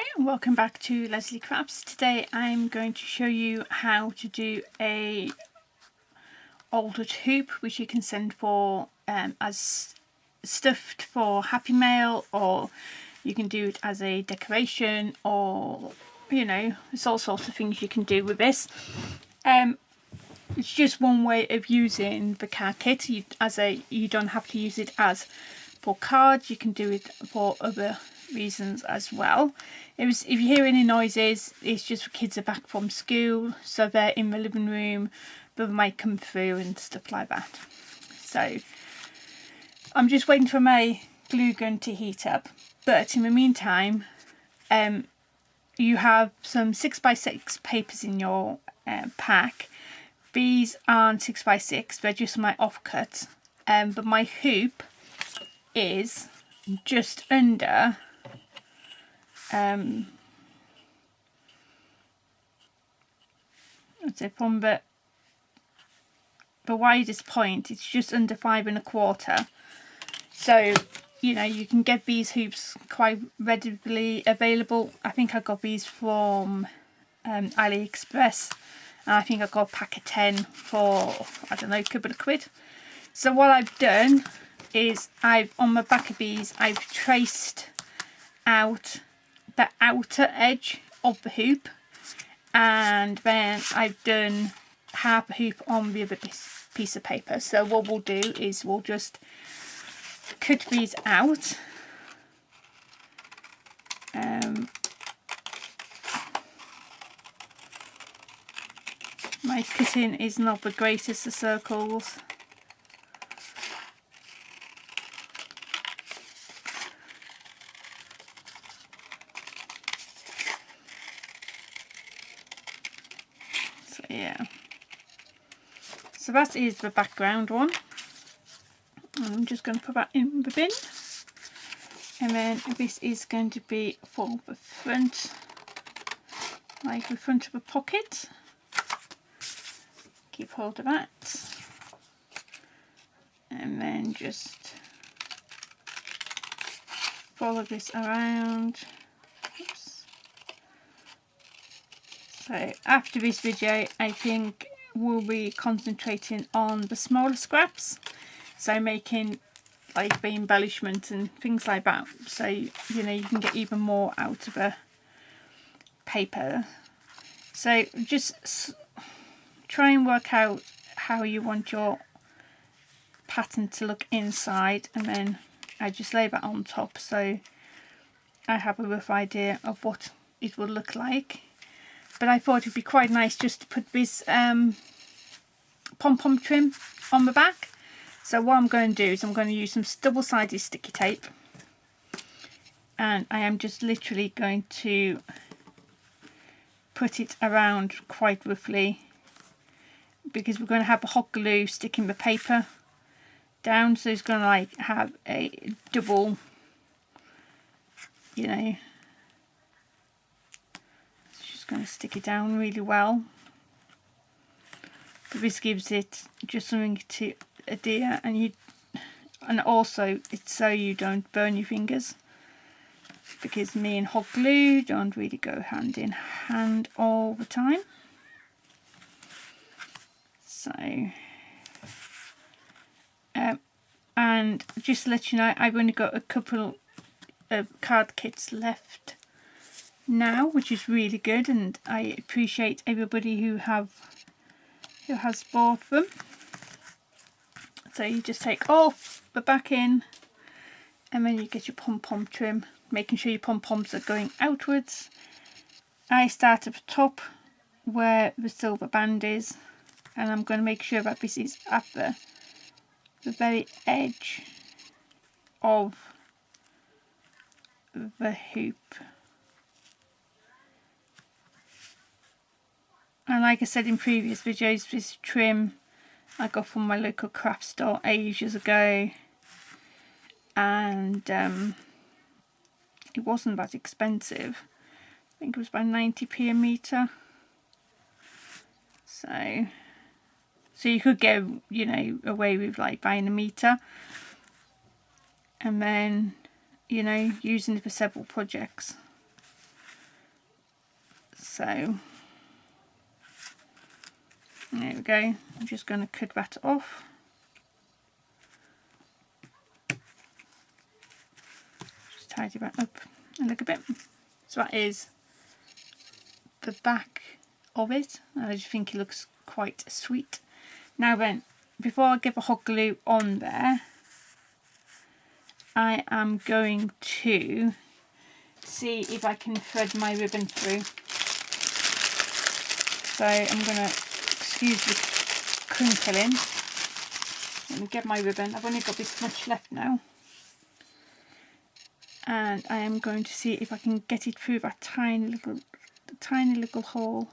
and welcome back to Leslie Crafts. Today I'm going to show you how to do a altered hoop which you can send for as stuffed for Happy Mail, or you can do it as a decoration, or there's all sorts of things you can do with this. It's just one way of using the card kit. You don't have to use it as for cards, you can do it for other reasons as well. If you hear any noises, it's just the kids are back from school, so they're in the living room, but they might come through and stuff like that. So I'm just waiting for my glue gun to heat up, but in the meantime you have some 6x6 papers in your pack. These aren't 6x6, they're just my offcuts, but my hoop is just under I'd say from the widest point, it's just under 5 1/4. So you can get these hoops quite readily available. I think I got these from AliExpress, and I think I got a pack of 10 for, I don't know, a couple of quid. So what I've done is on the back of these I've traced out the outer edge of the hoop, and then I've done half a hoop on the other piece of paper. So what we'll do is we'll just cut these out. My cutting is not the greatest of circles. So yeah, so that is the background one. I'm just going to put that in the bin, and then this is going to be for the front, like the front of a pocket. Keep hold of that, and then just follow this around. Oops. So after this video, I think we'll be concentrating on the smaller scraps, so making like the embellishments and things like that, so you can get even more out of a paper. So just try and work out how you want your pattern to look inside, and then I just lay that on top so I have a rough idea of what it will look like. But I thought it'd be quite nice just to put this pom-pom trim on the back. So what I'm going to do is I'm going to use some double-sided sticky tape, and I am just literally going to put it around quite roughly, because we're going to have the hot glue sticking the paper down, so it's going to like have a double, it's just going to stick it down really well. But this gives it just something to adhere, and also it's so you don't burn your fingers, because me and hot glue don't really go hand in hand all the time. So and just to let you know, I've only got a couple of card kits left now, which is really good, and I appreciate everybody who has bought them. So you just take off the back in, and then you get your pom-pom trim, making sure your pom-poms are going outwards. I start at the top where the silver band is, and I'm going to make sure that this is at the very edge of the hoop. And like I said in previous videos, this trim I got from my local craft store ages ago, and it wasn't that expensive. I think it was about 90p a metre. So you could go, away with like buying a metre, and then, using it for several projects. So there we go. I'm just going to cut that off. Just tidy that up a little bit. So that is the back of it. I just think it looks quite sweet. Now then, before I get the hot glue on there, I am going to see if I can thread my ribbon through. So I'm going to excuse the crinkling. Let me get my ribbon. I've only got this much left now. And I am going to see if I can get it through that tiny little hole.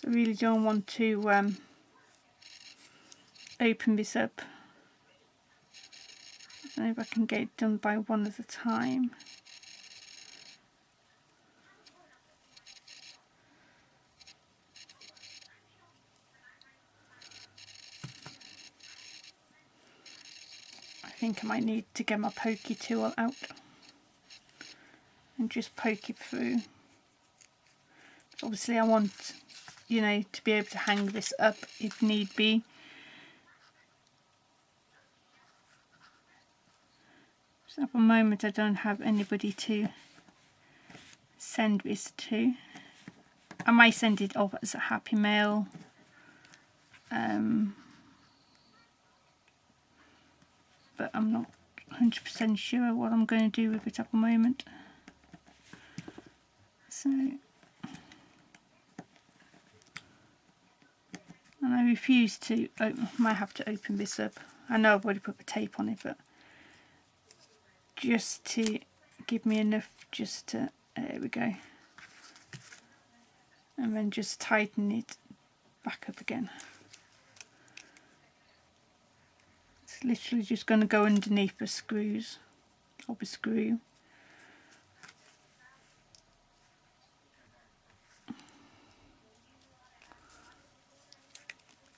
I really don't want to open this up. I don't know if I can get it done by one at a time. I think I might need to get my pokey tool out and just poke it through. Obviously I want, you know, to be able to hang this up if need be. So at the moment I don't have anybody to send this to. I might send it off as a happy mail. But I'm not 100% sure what I'm going to do with it at the moment. So, and I refuse to open, might have to open this up. I know I've already put the tape on it, but just to give me enough just to, there we go. And then just tighten it back up again. It's literally just going to go underneath the screws of the screw.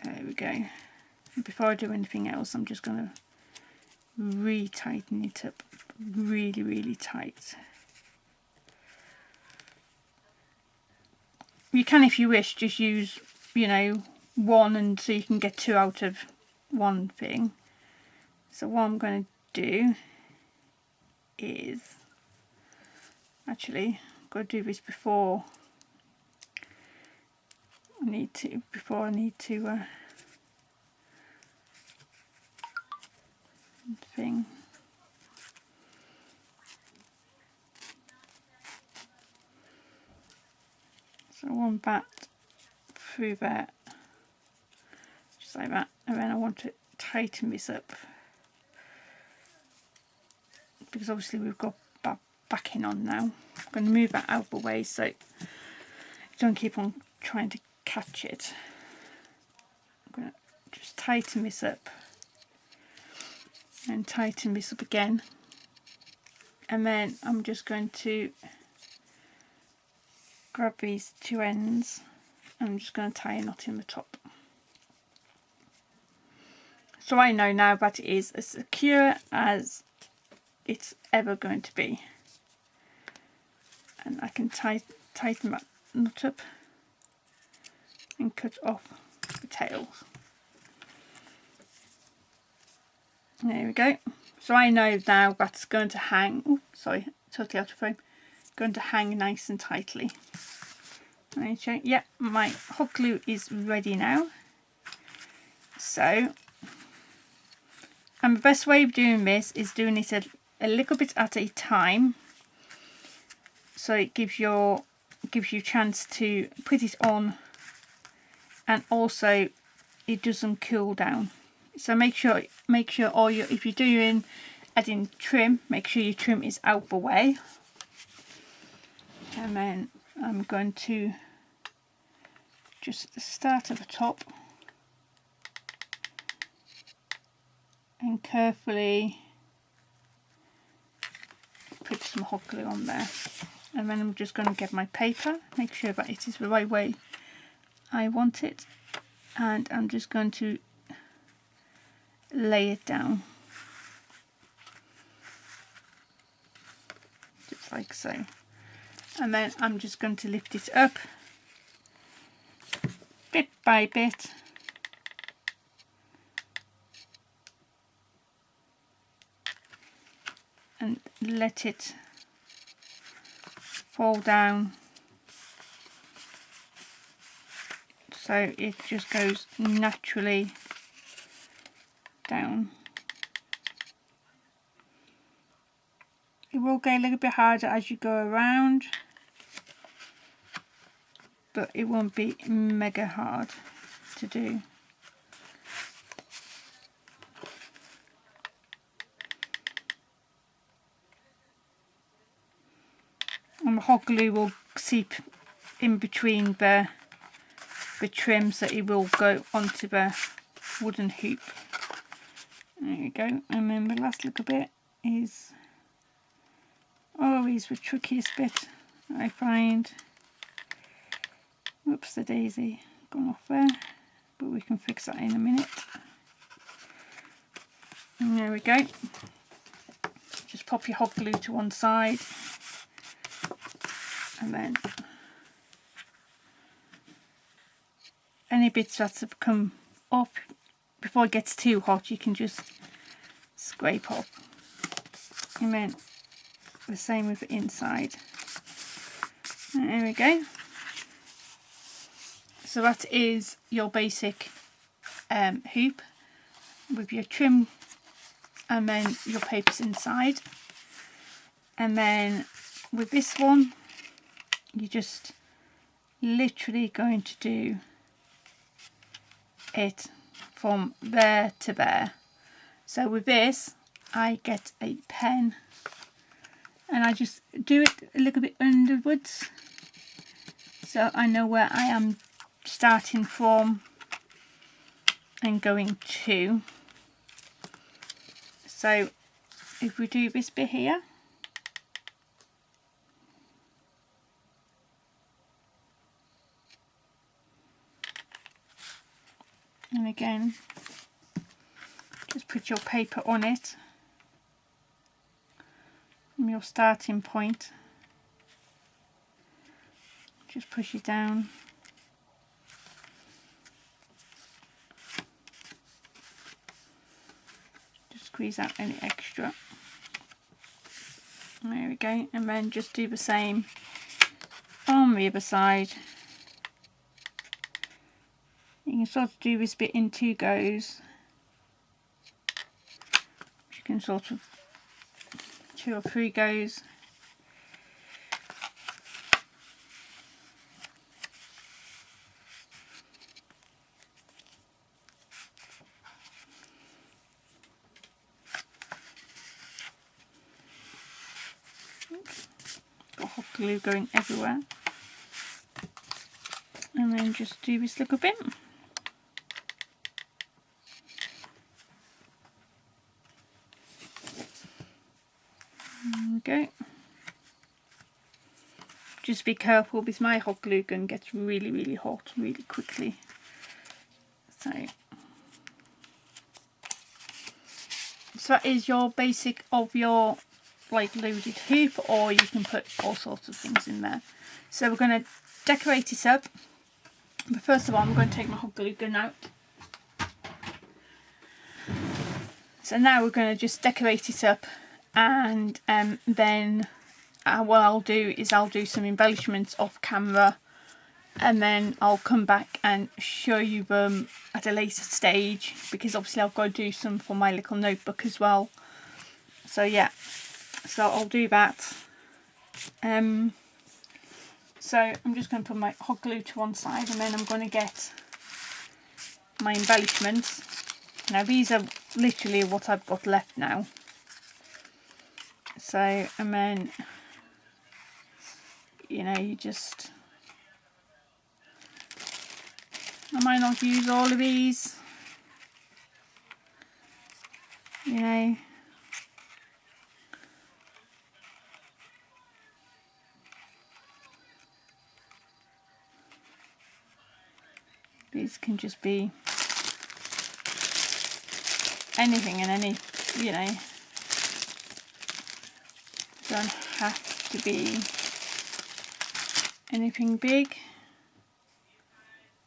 There we go. And before I do anything else, I'm just going to re-tighten it up really, really tight. You can, if you wish, just use, you know, one, and so you can get two out of one thing. So what I'm going to do is, actually, I've got to do this before I need to thing. So I want that through there, just like that, and then I want to tighten this up, because obviously we've got that backing on now. I'm going to move that out of the way so you don't keep on trying to catch it. I'm going to just tighten this up and tighten this up again, and then I'm just going to grab these two ends and I'm just going to tie a knot in the top. So I know now that it is as secure as it's ever going to be, and I can tighten that knot up and cut off the tails. There we go. So I know now that's going to hang, oh sorry, totally out of frame, going to hang nice and tightly. Okay, yeah, my hot glue is ready now. So, and the best way of doing this is doing it a little bit at a time, so it gives you a chance to put it on, and also it doesn't cool down. So make sure all your, if you're doing adding trim, make sure your trim is out the way. And then I'm going to just start at the top and carefully put some hot glue on there. And then I'm just going to get my paper, make sure that it is the right way I want it, and I'm just going to lay it down. like so. And then I'm just going to lift it up bit by bit. And let it fall down so it just goes naturally down. It will get a little bit harder as you go around, but it won't be mega hard to do. And the hot glue will seep in between the trim, so it will go onto the wooden hoop. There we go. And then the last little bit is always the trickiest bit I find. Whoops, the daisy gone off there, but we can fix that in a minute. And there we go. Just pop your hot glue to one side, and then any bits that have come up before it gets too hot, you can just scrape up. And then the same with the inside. And there we go. So that is your basic hoop with your trim and then your papers inside. And then with this one, you're just literally going to do it from there to there. So with this, I get a pen and I just do it a little bit underwards, so I know where I am starting from and going to. So if we do this bit here, and again just put your paper on it from your starting point, just push it down, just squeeze out any extra. There we go. And then just do the same on the other side. You can sort of do this bit in two goes. You can sort of 2 or 3 goes. Got hot glue going everywhere. And then just do this little bit. There we go. Just be careful because my hot glue gun gets really hot really quickly. So that is your basic of your like loaded hoop, or you can put all sorts of things in there. So we're going to decorate it up, but first of all I'm going to take my hot glue gun out. So now we're going to just decorate it up, and then what I'll do is I'll do some embellishments off camera, and then I'll come back and show you them at a later stage, because obviously I've got to do some for my little notebook as well. So yeah, so I'll do that. So I'm just going to put my hot glue to one side, and then I'm going to get my embellishments. Now these are literally what I've got left now. So, and then, you know, you just, I might not use all of these, you know. These can just be anything and any, you know, don't have to be anything big.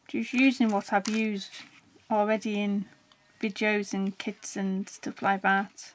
Just using what I've used already in videos and kits and stuff like that.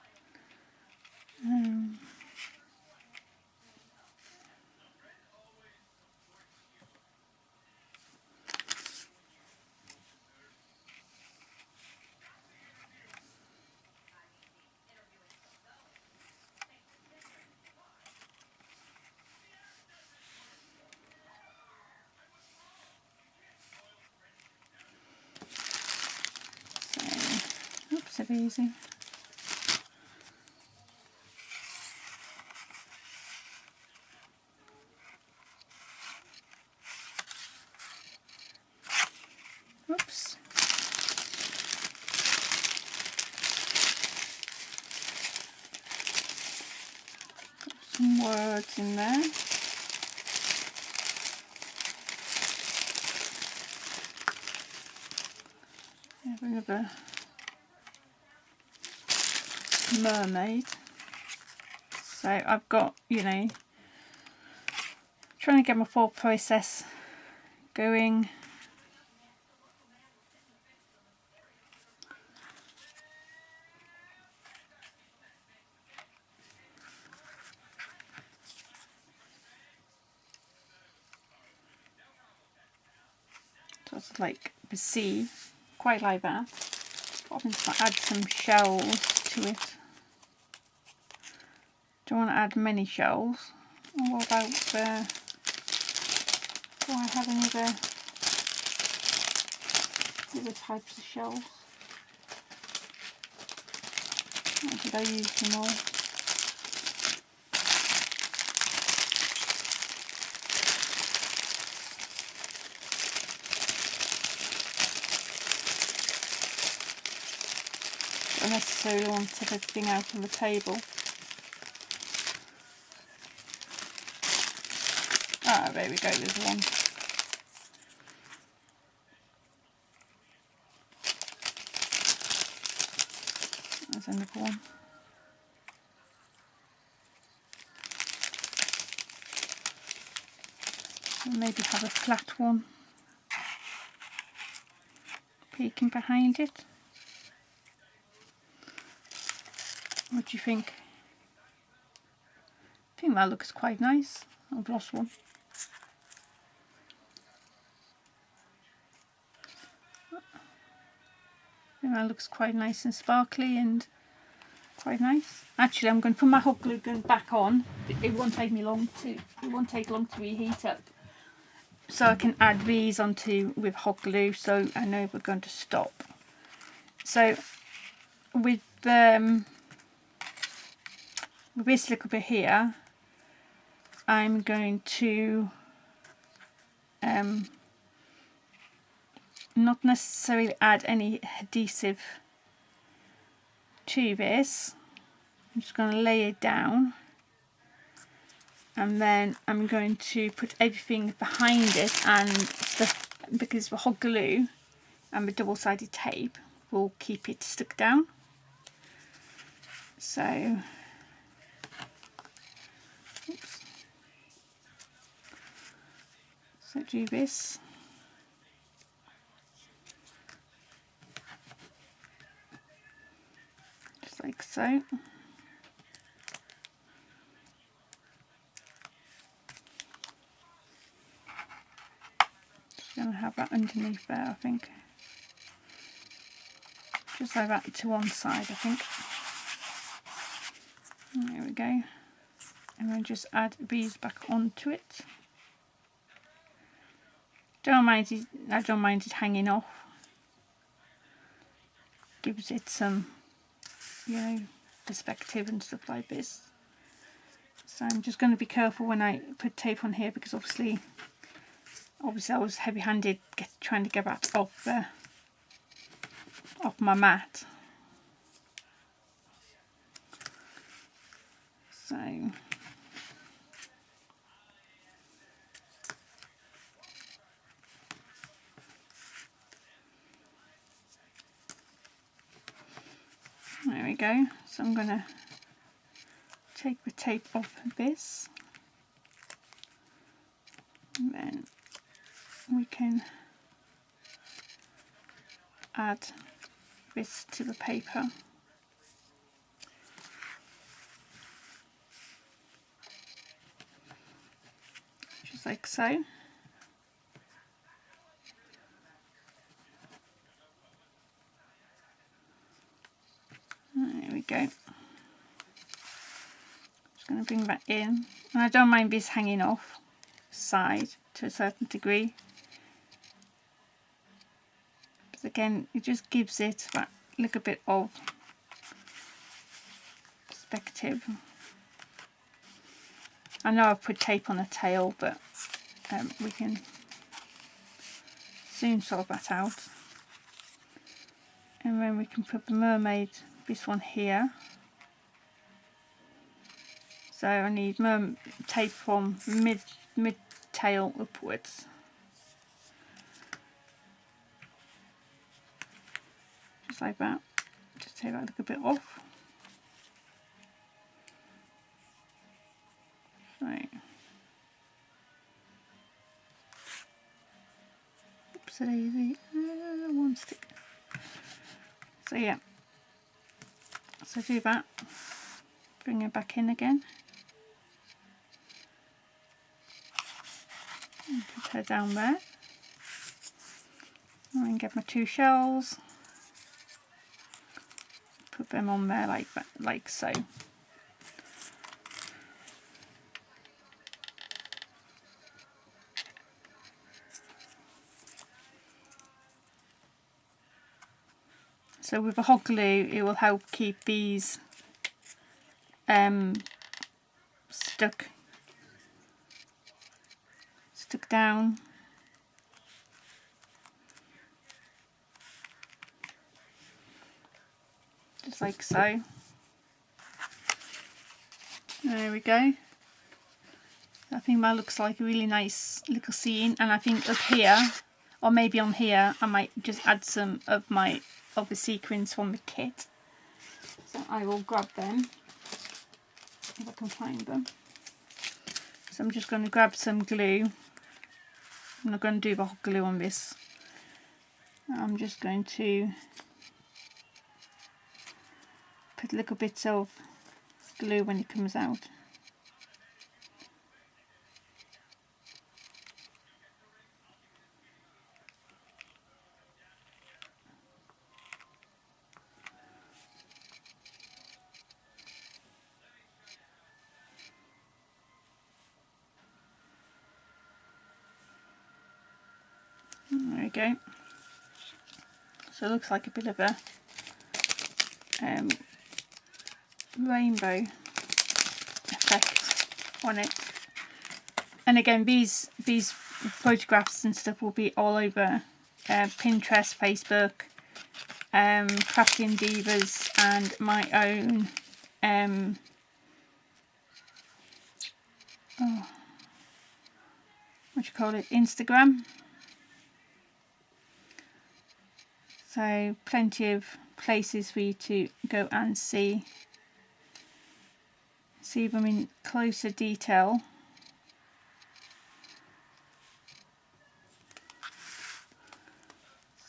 So, oops, so easy. Oops. Some words in there. Have another mermaid. So I've got, you know, trying to get my thought process going. Sort of like the sea, quite like that. I'm going to add some shells to it. Don't want to add many shells. Oh, what about do I have any other types of shells? Or did I use them all? Don't necessarily want to take everything out on the table. Ah, there we go, there's one. There's another one. And maybe have a flat one peeking behind it. What do you think? I think that looks quite nice. I've lost one. I think that looks quite nice and sparkly and quite nice. Actually, I'm going to put my hot glue gun back on. It won't take long to reheat up. So I can add these onto with hot glue. So I know we're going to stop. So with this little bit here, I'm going to not necessarily add any adhesive to this. I'm just going to lay it down, and then I'm going to put everything behind it, and because the hot glue and the double-sided tape will keep it stuck down. So oops. So do this. Just like so. Just going to have that underneath there, I think. Just like that to one side, I think. There we go. And then just add these back onto it. I don't mind it hanging off. Gives it some, you know, perspective and stuff like this. So I'm just going to be careful when I put tape on here, because obviously I was heavy-handed trying to get that off my mat. So there we go. So I'm going to take the tape off this. And then we can add this to the paper. Just like so. There we go. Just going to bring that in, and I don't mind this hanging off side to a certain degree, but again it just gives it that little bit of perspective. I know I've put tape on the tail, but we can soon sort that out. And then we can put the mermaid, this one here. So I need tape from mid tail upwards. Just like that. Just take that a little bit off. Right. Oops, daisy. One stick. So yeah. So do that. Bring it back in again. And put her down there. And then get my 2 shells. Put them on there like that, like so. So with the hot glue, it will help keep these stuck down. Just like so. There we go. I think that looks like a really nice little scene, and I think up here, or maybe on here, I might just add some of the sequins from the kit. So I will grab them if I can find them. So I'm just going to grab some glue. I'm not going to do the hot glue on this. I'm just going to put little bits of glue when it comes out. There we go. So it looks like a bit of a rainbow effect on it. And again, these photographs and stuff will be all over Pinterest, Facebook, Crafting Divas, and my own Instagram. So plenty of places for you to go and see them in closer detail.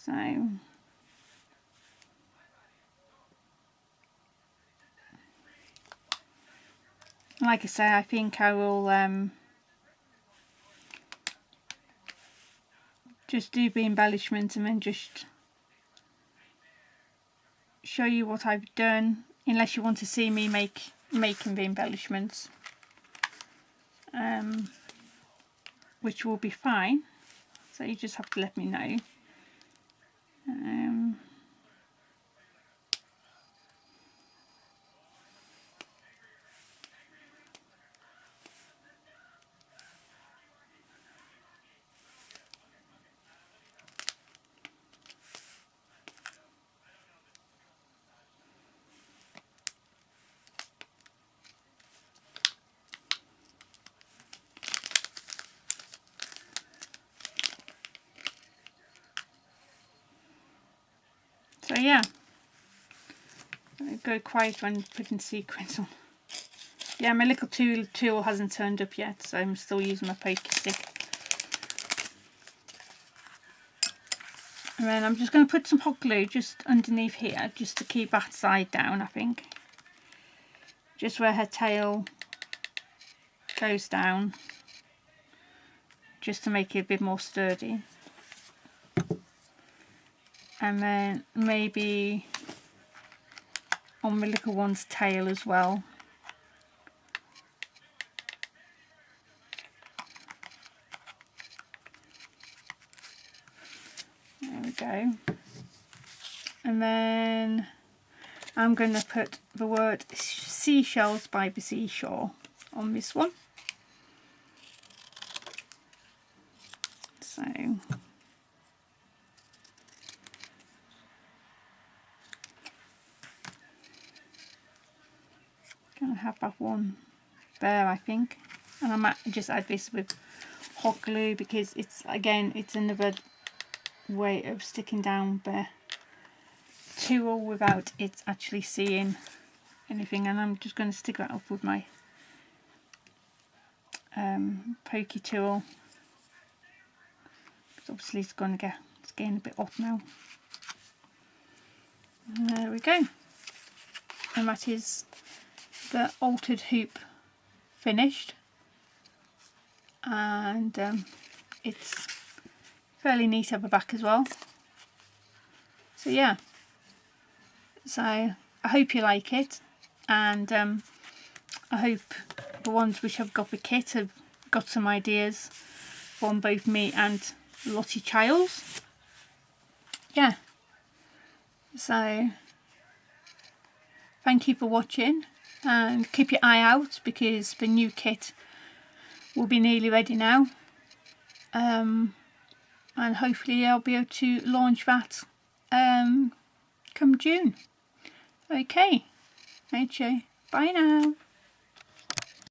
So like I say, I think I will just do the embellishments and then just show you what I've done, unless you want to see me making the embellishments, which will be fine. So you just have to let me know. So yeah, go quiet when putting sequins on. Yeah, my little tool hasn't turned up yet, so I'm still using my poker stick. And then I'm just going to put some hot glue just underneath here, just to keep that side down, I think. Just where her tail goes down, just to make it a bit more sturdy. And then maybe on the little one's tail as well. There we go. And then I'm going to put the word seashells by the seashore on this one. So gonna have that one there, I think, and I might just add this with hot glue because it's another way of sticking down the tool without it actually seeing anything. And I'm just going to stick that up with my pokey tool. Obviously it's getting a bit hot now. And there we go, and that is the altered hoop finished. And it's fairly neat at the back as well. So yeah, so I hope you like it, and I hope the ones which have got the kit have got some ideas from both me and Lottie Childs. Yeah, so thank you for watching, and keep your eye out because the new kit will be nearly ready now, and hopefully I'll be able to launch that come June. Okay, bye now.